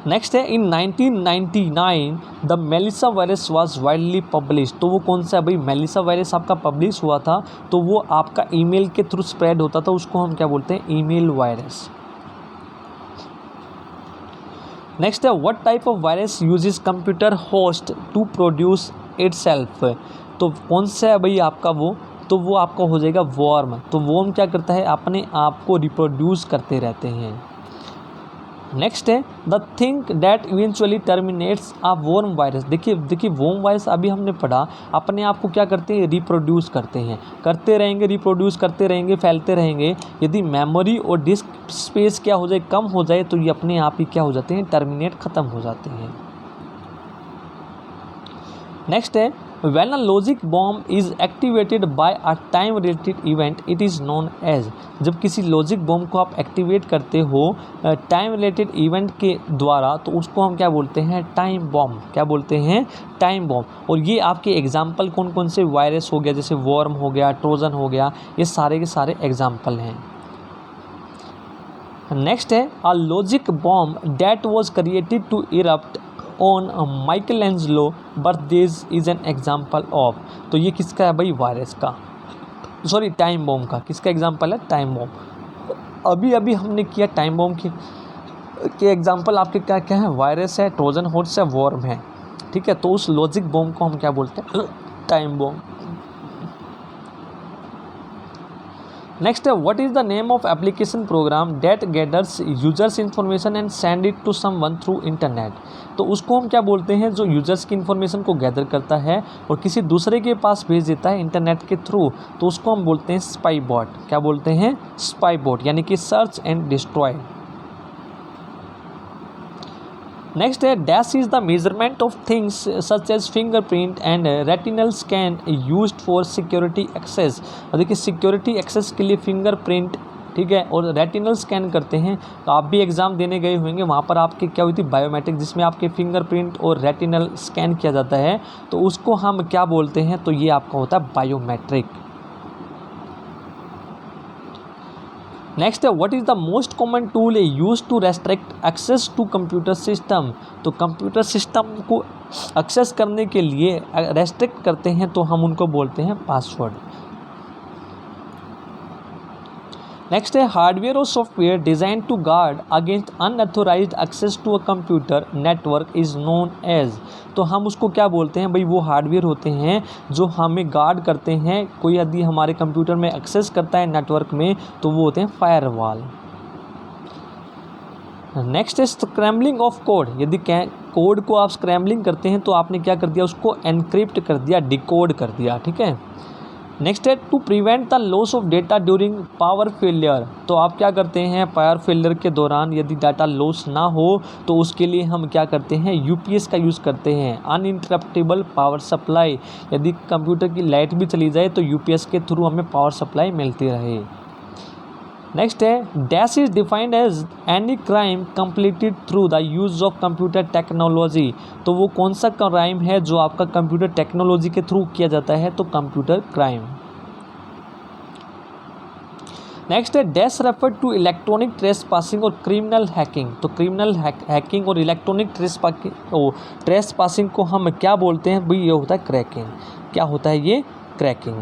नेक्स्ट है इन 1999 the Melissa virus was widely publish. तो वो कौन सा है भाई, मेलिसा वायरस आपका पब्लिश हुआ था, तो वो आपका ईमेल के थ्रू स्प्रेड होता था, उसको हम क्या बोलते हैं, ईमेल वायरस। नेक्स्ट है what type of virus uses computer host to produce itself. तो कौन सा है भाई आपका वो, तो वो आपका हो जाएगा वॉर्म। तो वॉर्म क्या करता है, अपने आप को रिप्रोड्यूस करते रहते हैं। नेक्स्ट है the thing that eventually terminates a worm virus. देखिए वॉर्म वायरस अभी हमने पढ़ा, अपने आप को क्या करते हैं, रिप्रोड्यूस करते हैं, करते रहेंगे, रिप्रोड्यूस करते रहेंगे, फैलते रहेंगे। यदि मेमोरी और डिस्क स्पेस क्या हो जाए, कम हो जाए, तो ये अपने आप ही क्या हो जाते हैं, टर्मिनेट, ख़त्म हो जाते हैं। नेक्स्ट है when a logic bomb is activated by a time related event it is known as, जब किसी लॉजिक बॉम्ब को आप एक्टिवेट करते हो टाइम रिलेटेड इवेंट के द्वारा तो उसको हम क्या बोलते हैं, टाइम बॉम्ब। क्या बोलते हैं, टाइम बॉम्ब। और ये आपके एग्जाम्पल कौन कौन से, वायरस हो गया, जैसे वॉर्म हो गया, ट्रोजन हो गया, ये सारे के सारे एग्जाम्पल हैं। नेक्स्ट है a logic bomb that was created to erupt on Michelangelo birthdays is an example of. तो ये किसका है भाई, वायरस का, सॉरी टाइम बॉम्ब का। किसका एग्जाम्पल है, टाइम बॉम्ब। अभी अभी हमने किया टाइम बॉम्ब के एग्जाम्पल आपके क्या क्या है, वायरस है, ट्रोजन हॉर्स है, वॉर्म है, ठीक है। तो उस लॉजिक बॉम्ब को हम क्या बोलते हैं, टाइम बॉम्ब। नेक्स्ट है what is the name of application program that gathers users information and send it to someone through internet. तो उसको हम क्या बोलते हैं, जो यूजर्स की इन्फॉर्मेशन को गैदर करता है और किसी दूसरे के पास भेज देता है इंटरनेट के थ्रू, तो उसको हम बोलते हैं स्पाई बॉट। क्या बोलते हैं, स्पाई बॉट, यानी कि सर्च एंड डिस्ट्रॉय। नेक्स्ट है dash is the measurement of things such as fingerprint and retinal scan used for security access. और देखिए सिक्योरिटी एक्सेस के लिए फिंगरप्रिंट, ठीक है, और रेटिनल स्कैन करते हैं। तो आप भी एग्ज़ाम देने गए होंगे, वहाँ पर आपके क्या हुई थी, बायोमेट्रिक, जिसमें आपके फिंगरप्रिंट और रेटिनल स्कैन किया जाता है, तो उसको हम क्या बोलते हैं, तो ये आपका होता है बायोमेट्रिक। नेक्स्ट है what is the most common tool use to restrict access to computer system. तो कंप्यूटर सिस्टम को एक्सेस करने के लिए रेस्ट्रिक्ट करते हैं तो हम उनको बोलते हैं पासवर्ड। नेक्स्ट है हार्डवेयर और software design to guard against unauthorized access to a computer network is known as. तो हम उसको क्या बोलते हैं भाई, वो हार्डवेयर होते हैं जो हमें गार्ड करते हैं, कोई यदि हमारे कंप्यूटर में एक्सेस करता है नेटवर्क में तो वो होते हैं फायरवॉल। नेक्स्ट है स्क्रैम्बलिंग ऑफ कोड। यदि कोड को आप स्क्रैम्बलिंग करते हैं तो आपने क्या कर दिया, उसको एनक्रिप्ट कर दिया, डिकोड कर दिया, ठीक है। नेक्स्ट है to prevent the loss of data during power failure. तो आप क्या करते हैं, पावर फेलियर के दौरान यदि डाटा लॉस ना हो तो उसके लिए हम क्या करते हैं, यूपीएस का यूज़ करते हैं, अनइंटरप्टेबल पावर सप्लाई। यदि कंप्यूटर की लाइट भी चली जाए तो यूपीएस के थ्रू हमें पावर सप्लाई मिलती रहे। नेक्स्ट है dash is defined as any crime completed through the use of computer technology. तो वो कौन सा क्राइम है जो आपका कंप्यूटर टेक्नोलॉजी के थ्रू किया जाता है, तो कंप्यूटर क्राइम। नेक्स्ट है dash refer to electronic trespassing और क्रिमिनल हैकिंग। तो क्रिमिनल हैकिंग और इलेक्ट्रॉनिक ट्रेस पासिंग को हम क्या बोलते हैं भाई, ये होता है क्रैकिंग। क्या होता है ये, क्रैकिंग।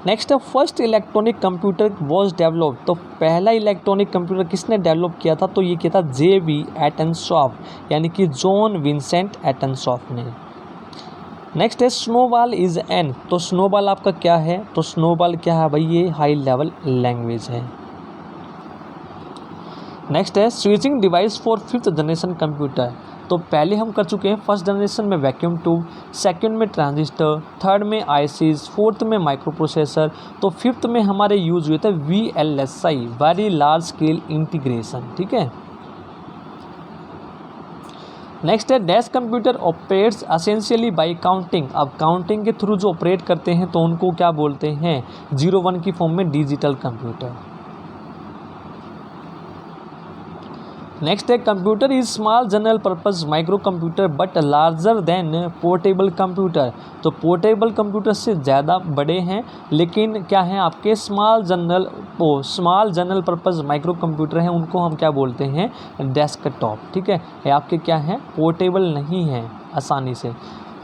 नेक्स्ट है first electronic computer was developed. तो पहला इलेक्ट्रॉनिक कंप्यूटर किसने डेवलप किया था, तो ये किया था J.V. एटनसॉफ, यानी कि जॉन विंसेंट एटनसॉफ ने। नेक्स्ट है स्नोबॉल इज एन। तो स्नोबॉल आपका क्या है, तो स्नोबॉल क्या है भाई, ये हाई लेवल लैंग्वेज है। नेक्स्ट है switching device for 5th generation computer. तो पहले हम कर चुके हैं फर्स्ट जनरेशन में वैक्यूम ट्यूब, सेकंड में ट्रांजिस्टर, थर्ड में आईसीज, फोर्थ में माइक्रो प्रोसेसर, तो फिफ्थ में हमारे यूज हुए थे VLSI, very large scale integration, ठीक है। नेक्स्ट है dash computer operates essentially bye counting. अब काउंटिंग के थ्रू जो ऑपरेट करते हैं तो उनको क्या बोलते हैं, 0-1 की फॉर्म में डिजिटल कंप्यूटर। नेक्स्ट है computer is small general purpose micro computer but larger than portable computer. तो पोर्टेबल कंप्यूटर से ज़्यादा बड़े हैं, लेकिन क्या है आपके small general purpose micro computer हैं, उनको हम क्या बोलते हैं, डेस्कटॉप, ठीक है। ये आपके क्या हैं, पोर्टेबल नहीं है आसानी से।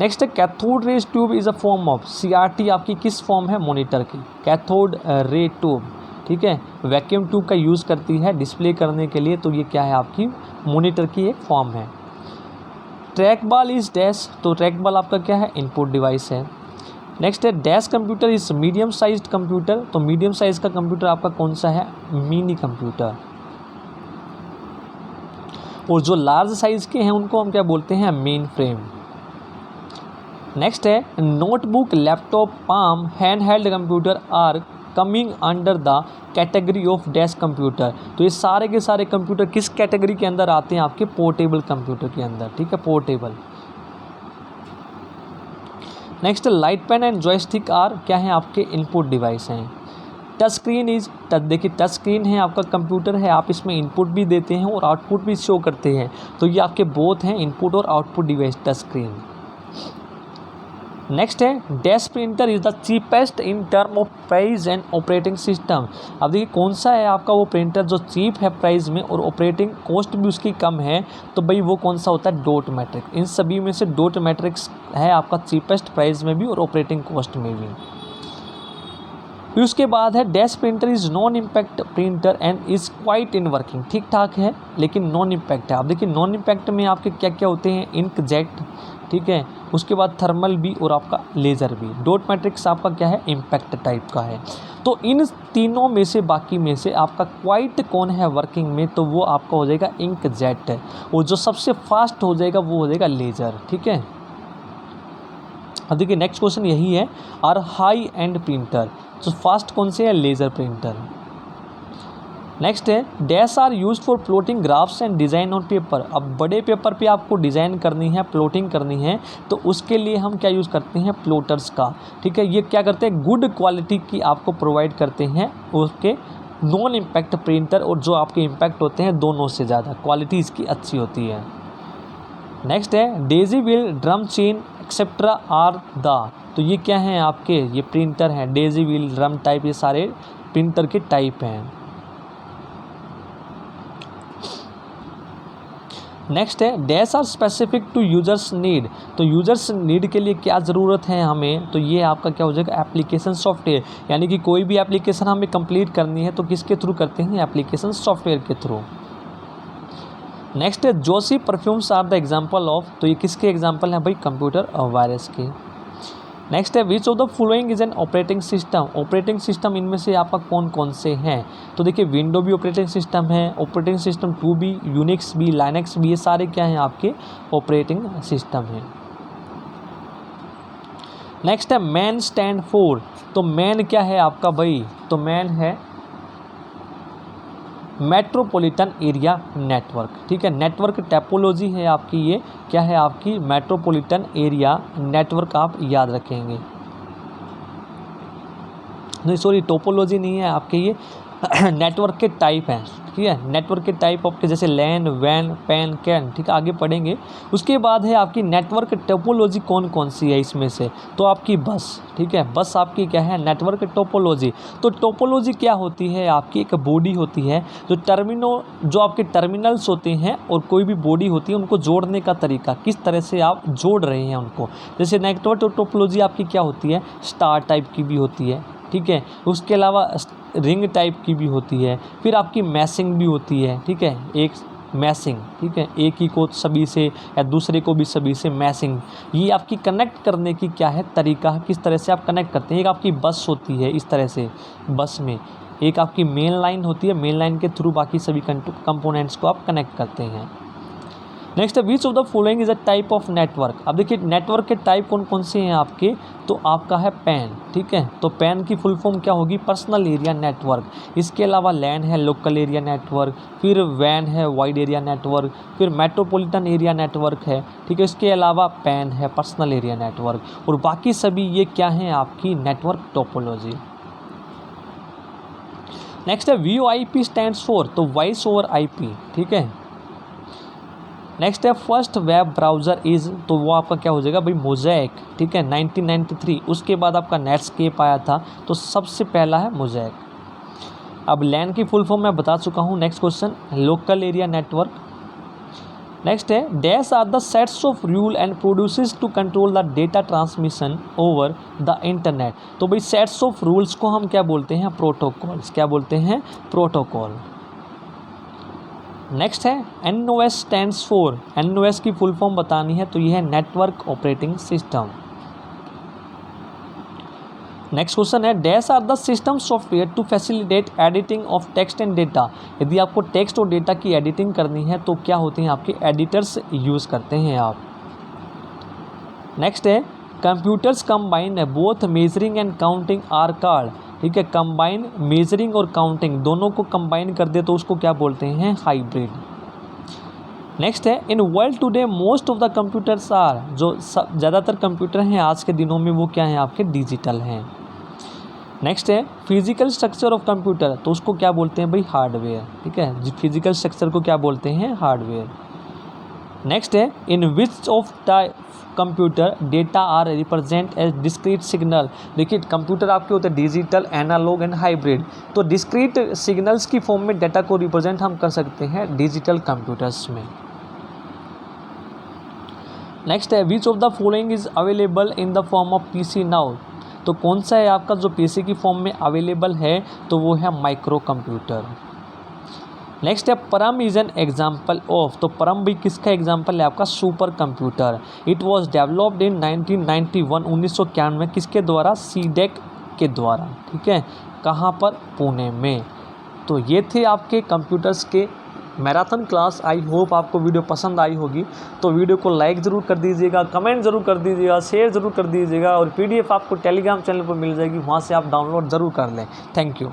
नेक्स्ट है cathode rays tube is a form of, CRT आपकी किस फॉर्म है, मॉनिटर की, कैथोड रे ट्यूब, ठीक है। वैक्यूम ट्यूब का यूज़ करती है डिस्प्ले करने के लिए, तो ये क्या है आपकी मॉनिटर की एक फॉर्म है। Track ball is dash. तो ट्रैक बॉल आपका क्या है, इनपुट डिवाइस है। नेक्स्ट है dash computer is medium sized computer. तो मीडियम साइज़ का कंप्यूटर आपका कौन सा है, मिनी कंप्यूटर। और जो लार्ज साइज़ के हैं उनको हम क्या बोलते हैं, मेन फ्रेम। नेक्स्ट है notebook, laptop, palm, handheld computer are coming under the category of dash computer. तो ये सारे के सारे कंप्यूटर किस कैटेगरी के अंदर आते हैं, आपके पोर्टेबल कंप्यूटर के अंदर, ठीक है, portable. Next light pen and joystick are क्या है आपके इनपुट डिवाइस हैं। टच स्क्रीन देखिए टच स्क्रीन है आपका कंप्यूटर है, आप इसमें इनपुट भी देते हैं और आउटपुट भी शो करते हैं, तो ये आपके बोथ हैं इनपुट और output device touch screen. Next है dash printer is the cheapest in term of price and operating system. अब देखिए कौन सा है आपका वो प्रिंटर जो चीप है प्राइस में और ऑपरेटिंग कॉस्ट भी उसकी कम है, तो भाई वो कौन सा होता है, डॉट मैट्रिक। इन सभी में से डॉट मैट्रिक्स है आपका चीपेस्ट प्राइस में भी और ऑपरेटिंग कॉस्ट में भी। फिर उसके बाद है dash printer is non impact printer and is quite in working. ठीक ठाक है लेकिन नॉन इम्पैक्ट है। अब देखिए नॉन इम्पैक्ट में आपके क्या क्या होते हैं, इंक जेट, ठीक है, उसके बाद थर्मल भी और आपका लेज़र भी। डॉट मैट्रिक्स आपका क्या है, इम्पैक्ट टाइप का है। तो इन तीनों में से बाकी में से आपका क्वाइट कौन है वर्किंग में, तो वो आपका हो जाएगा इंक जेट है, और जो सबसे फास्ट हो जाएगा वो हो जाएगा लेज़र। ठीक है, अब देखिए नेक्स्ट क्वेश्चन यही है, आर हाई एंड प्रिंटर, तो फास्ट कौन से है, लेज़र प्रिंटर। नेक्स्ट है dash are use for plotting graphs and design on paper. अब बड़े पेपर पे आपको डिज़ाइन करनी है, प्लॉटिंग करनी है, तो उसके लिए हम क्या यूज़ करते हैं, प्लॉटर्स का। ठीक है, ये क्या करते हैं, गुड क्वालिटी की आपको प्रोवाइड करते हैं उसके नॉन इम्पैक्ट प्रिंटर, और जो आपके इम्पैक्ट होते हैं दोनों से ज़्यादा क्वालिटी इसकी अच्छी होती है। नेक्स्ट है daisy wheel, drum chain etcetera are the, तो ये क्या हैं आपके, ये प्रिंटर हैं, डेजी व्हील, ड्रम टाइप, ये सारे प्रिंटर के टाइप हैं। नेक्स्ट है dash are specific to users need, तो यूजर्स नीड के लिए क्या ज़रूरत है हमें, तो ये आपका क्या हो जाएगा, एप्लीकेशन सॉफ्टवेयर, यानी कि कोई भी एप्लीकेशन हमें कंप्लीट करनी है तो किसके थ्रू करते हैं, एप्लीकेशन सॉफ्टवेयर के थ्रू। नेक्स्ट है Joshi perfumes are the example of, तो ये किसके एग्जाम्पल हैं भाई, कंप्यूटर वायरस के। नेक्स्ट है which of the following is an operating system, operating system इनमें से आपका कौन कौन से हैं, तो देखिए विंडो भी ऑपरेटिंग सिस्टम है, ऑपरेटिंग सिस्टम 2 भी, यूनिक्स भी, लाइनक्स भी, ये सारे क्या हैं आपके ऑपरेटिंग सिस्टम हैं। नेक्स्ट है मैन स्टैंड फॉर, तो मैन क्या है आपका भाई, तो मैन है मेट्रोपॉलिटन एरिया नेटवर्क। ठीक है, नेटवर्क टैपोलॉजी है आपकी, ये क्या है आपकी, मेट्रोपॉलिटन एरिया नेटवर्क, आप याद रखेंगे। नहीं सॉरी, टोपोलॉजी नहीं है आपके, ये नेटवर्क के टाइप हैं। ठीक है, नेटवर्क के टाइप आपके जैसे लैन, वैन, पैन, कैन, ठीक है, आगे पढ़ेंगे। उसके बाद है आपकी नेटवर्क टोपोलॉजी कौन कौन सी है इसमें से, तो आपकी बस। ठीक है, बस आपकी क्या है, नेटवर्क टोपोलॉजी। तो टोपोलॉजी क्या होती है आपकी, एक बॉडी होती है जो आपके टर्मिनल्स होते हैं और कोई भी बॉडी होती है, उनको जोड़ने का तरीका, किस तरह से आप जोड़ रहे हैं उनको। जैसे नेटवर्क टोपोलॉजी आपकी क्या होती है, स्टार टाइप की भी होती है। ठीक है, उसके अलावा रिंग टाइप की भी होती है, फिर आपकी मैसिंग भी होती है। ठीक है, एक मैसिंग, ठीक है, एक ही को सभी से या दूसरे को भी सभी से, मैसिंग। ये आपकी कनेक्ट करने की क्या है तरीका है, किस तरह से आप कनेक्ट करते हैं। एक आपकी बस होती है इस तरह से, बस में एक आपकी मेन लाइन होती है, मेन लाइन के थ्रू बाकी सभी कंपोनेंट्स को आप कनेक्ट करते हैं। नेक्स्ट है which of the following is a type of network. अब देखिए नेटवर्क के टाइप कौन कौन से हैं आपके, तो आपका है पैन। ठीक है, तो पैन की फुल फॉर्म क्या होगी, पर्सनल एरिया नेटवर्क। इसके अलावा लैन है, लोकल एरिया नेटवर्क, फिर वैन है, वाइड एरिया नेटवर्क, फिर मेट्रोपॉलिटन एरिया नेटवर्क है। ठीक है, इसके अलावा पैन है, पर्सनल एरिया नेटवर्क, और बाकी सभी ये क्या हैं आपकी नेटवर्क टोपोलॉजी। नेक्स्ट है VoIP स्टैंड्स फॉर, तो वॉइस ओवर IP। ठीक है, नेक्स्ट है फर्स्ट वेब ब्राउज़र इज़, तो वो आपका क्या हो जाएगा भाई, मोज़ैक। ठीक है, 1993। उसके बाद आपका नेटस्केप आया था, तो सबसे पहला है मोज़ैक। अब लैन की फुल फॉर्म मैं बता चुका हूँ। Next question, local area network. Next है dash are the sets of rule and produces to control the data transmission over the internet. तो भाई सेट्स ऑफ रूल्स को हम क्या बोलते हैं, प्रोटोकॉल्स। क्या बोलते हैं, प्रोटोकॉल। नेक्स्ट है NOS स्टैंड्स फॉर, NOS की फुल फॉर्म बतानी है, तो ये है network operating system. Next question है dash are the system software to facilitate editing of text and data. यदि आपको टेक्स्ट और डेटा की एडिटिंग करनी है तो क्या होते हैं आपके एडिटर्स यूज़ करते हैं आप। नेक्स्ट है computers combine both measuring and counting are called. ठीक है, कंबाइन मेजरिंग और काउंटिंग दोनों को कंबाइन कर दे तो उसको क्या बोलते हैं, हाइब्रिड। नेक्स्ट है in world today most of the computers are, जो ज़्यादातर कंप्यूटर हैं आज के दिनों में वो क्या हैं आपके डिजिटल हैं। नेक्स्ट है फिजिकल स्ट्रक्चर ऑफ कंप्यूटर, तो उसको क्या बोलते हैं भाई हार्डवेयर, ठीक है जी, फिजिकल स्ट्रक्चर को क्या बोलते हैं हार्डवेयर। नेक्स्ट है in which of type computer data are represent as discrete signal, देखिए कंप्यूटर आपके होते हैं डिजिटल, एनालॉग एंड हाइब्रिड, तो डिस्क्रीट सिग्नल्स की फॉर्म में डाटा को रिप्रेजेंट हम कर सकते हैं डिजिटल कंप्यूटर्स में। नेक्स्ट है which of the following is available in the form of PC now, तो कौन सा है आपका जो पीसी की फॉर्म में अवेलेबल है, तो वो है माइक्रो कंप्यूटर। नेक्स्ट है परम इज एन एग्जाम्पल ऑफ, तो परम भी किसका एग्जाम्पल है आपका super computer. It was developed in 1991, 1991 किसके द्वारा, सीडेक के द्वारा, ठीक है, कहाँ पर, पुणे में। तो ये थे आपके कंप्यूटर्स के मैराथन क्लास। आई होप आपको वीडियो पसंद आई होगी, तो वीडियो को लाइक ज़रूर कर दीजिएगा, कमेंट ज़रूर कर दीजिएगा, शेयर ज़रूर कर दीजिएगा, और PDF आपको टेलीग्राम चैनल पर मिल जाएगी, वहाँ से आप डाउनलोड ज़रूर कर लें। Thank you.